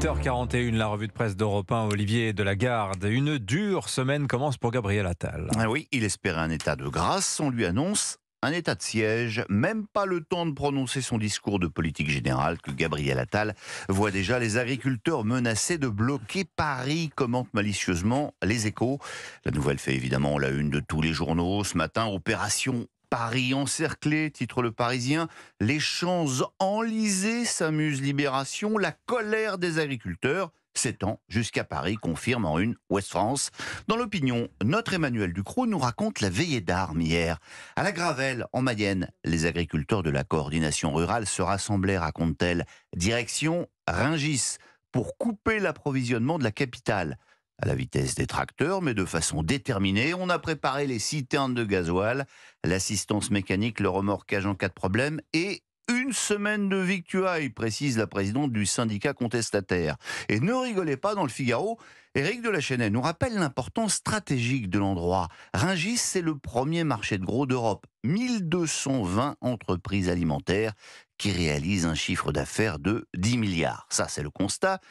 8h41, la revue de presse d'Europe 1, Olivier Delagarde. Une dure semaine commence pour Gabriel Attal. Ah oui, il espérait un état de grâce, on lui annonce un état de siège. Même pas le temps de prononcer son discours de politique générale que Gabriel Attal voit déjà les agriculteurs menacés de bloquer Paris, commente malicieusement Les Échos. La nouvelle fait évidemment la une de tous les journaux. Ce matin, opération Paris encerclé, titre Le Parisien. Les champs enlisés, s'amuse Libération. La colère des agriculteurs s'étend jusqu'à Paris, confirme en une Ouest France. Dans l'opinion, notre Emmanuel Ducrot nous raconte la veillée d'armes hier. À la Gravelle, en Mayenne, les agriculteurs de la coordination rurale se rassemblaient, raconte-t-elle. Direction Rungis, pour couper l'approvisionnement de la capitale. À la vitesse des tracteurs, mais de façon déterminée, on a préparé les citernes de gasoil, l'assistance mécanique, le remorquage en cas de problème et une semaine de victuailles, précise la présidente du syndicat contestataire. Et ne rigolez pas, dans le Figaro, Éric de la Chênaie nous rappelle l'importance stratégique de l'endroit. Rungis, c'est le premier marché de gros d'Europe. 1220 entreprises alimentaires qui réalisent un chiffre d'affaires de 10 milliards. Ça, c'est le constat.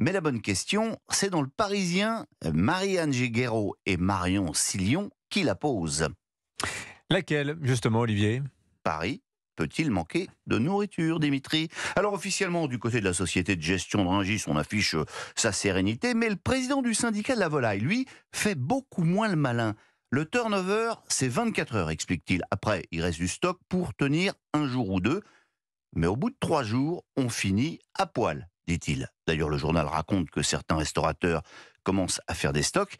Mais la bonne question, c'est dans Le Parisien, Marie-Anne Guéraud et Marion Sillon qui la posent. Laquelle, justement, Olivier ? Paris peut-il manquer de nourriture, Dimitri ? Alors officiellement, du côté de la société de gestion de Rungis, on affiche sa sérénité, mais le président du syndicat de la volaille, lui, fait beaucoup moins le malin. Le turnover, c'est 24 heures, explique-t-il. Après, il reste du stock pour tenir un jour ou deux. Mais au bout de 3 jours, on finit à poil, dit-il. D'ailleurs, le journal raconte que certains restaurateurs commencent à faire des stocks.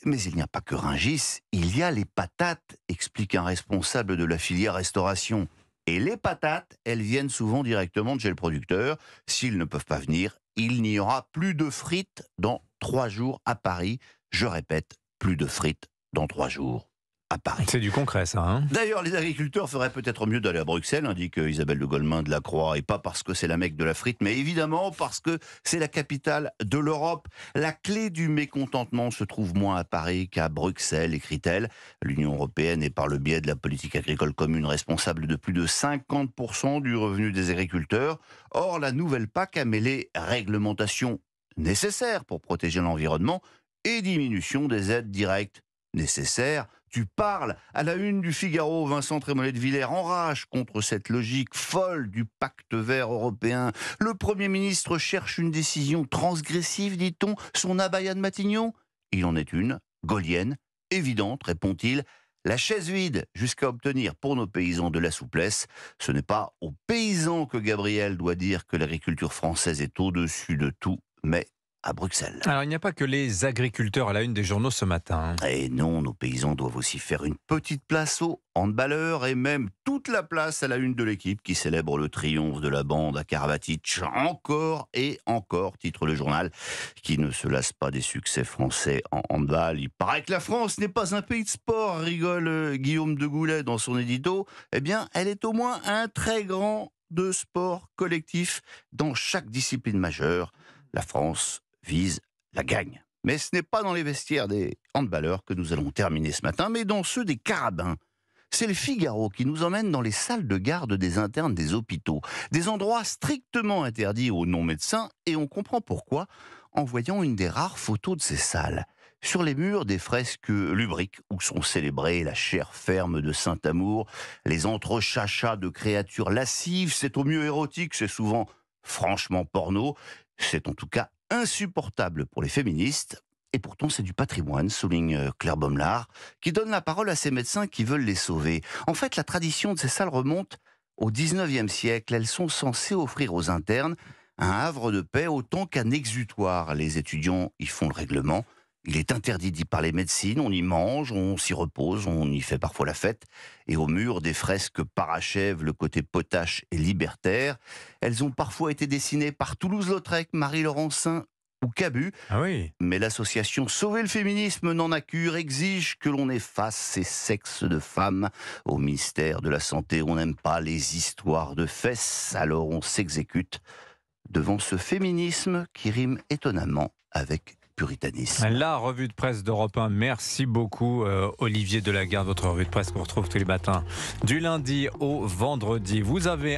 Mais il n'y a pas que Rungis, il y a les patates, explique un responsable de la filière restauration. Et les patates, elles viennent souvent directement de chez le producteur. S'ils ne peuvent pas venir, il n'y aura plus de frites dans 3 jours à Paris. Je répète, plus de frites dans 3 jours à Paris. C'est du concret, ça, hein ? D'ailleurs, les agriculteurs feraient peut-être mieux d'aller à Bruxelles, indique Isabelle de Golemin de la Croix, et pas parce que c'est la Mecque de la frite, mais évidemment parce que c'est la capitale de l'Europe. La clé du mécontentement se trouve moins à Paris qu'à Bruxelles, écrit-elle. L'Union européenne est par le biais de la politique agricole commune responsable de plus de 50% du revenu des agriculteurs. Or, la nouvelle PAC a mêlé réglementation nécessaire pour protéger l'environnement et diminution des aides directes nécessaires. Tu parles à la une du Figaro, Vincent Trémollet de Villers enrage contre cette logique folle du pacte vert européen. Le Premier ministre cherche une décision transgressive, dit-on, son abaya de Matignon. Il en est une, gaulienne, évidente, répond-il. La chaise vide jusqu'à obtenir pour nos paysans de la souplesse. Ce n'est pas aux paysans que Gabriel doit dire que l'agriculture française est au-dessus de tout, mais à Bruxelles. Alors, il n'y a pas que les agriculteurs à la une des journaux ce matin. Et non, nos paysans doivent aussi faire une petite place aux handballeurs et même toute la place à la une de l'équipe qui célèbre le triomphe de la bande à Karabatic. Encore et encore, titre le journal, qui ne se lasse pas des succès français en handball. Il paraît que la France n'est pas un pays de sport, rigole Guillaume de Goulet dans son édito. Eh bien, elle est au moins un très grand de sport collectif dans chaque discipline majeure. La France vise la gagne. Mais ce n'est pas dans les vestiaires des handballeurs que nous allons terminer ce matin, mais dans ceux des carabins. C'est le Figaro qui nous emmène dans les salles de garde des internes des hôpitaux, des endroits strictement interdits aux non-médecins, et on comprend pourquoi en voyant une des rares photos de ces salles. Sur les murs, des fresques lubriques où sont célébrées la chair ferme de Saint-Amour, les entrechachas de créatures lascives, c'est au mieux érotique, c'est souvent franchement porno, c'est en tout cas insupportable pour les féministes, et pourtant c'est du patrimoine, souligne Claire Baumlard, qui donne la parole à ces médecins qui veulent les sauver. En fait, la tradition de ces salles remonte au 19e siècle. Elles sont censées offrir aux internes un havre de paix autant qu'un exutoire. Les étudiants y font le règlement. Il est interdit d'y parler médecine, on y mange, on s'y repose, on y fait parfois la fête. Et au mur, des fresques parachèvent le côté potache et libertaire. Elles ont parfois été dessinées par Toulouse-Lautrec, Marie-Laurencin ou Cabu. Ah oui. Mais l'association Sauver le féminisme n'en a cure, exige que l'on efface ces sexes de femmes. Au ministère de la Santé, on n'aime pas les histoires de fesses, alors on s'exécute devant ce féminisme qui rime étonnamment avec puritanisme. La revue de presse d'Europe 1. Merci beaucoup, Olivier Delagarde. Votre revue de presse qu'on retrouve tous les matins du lundi au vendredi. Vous avez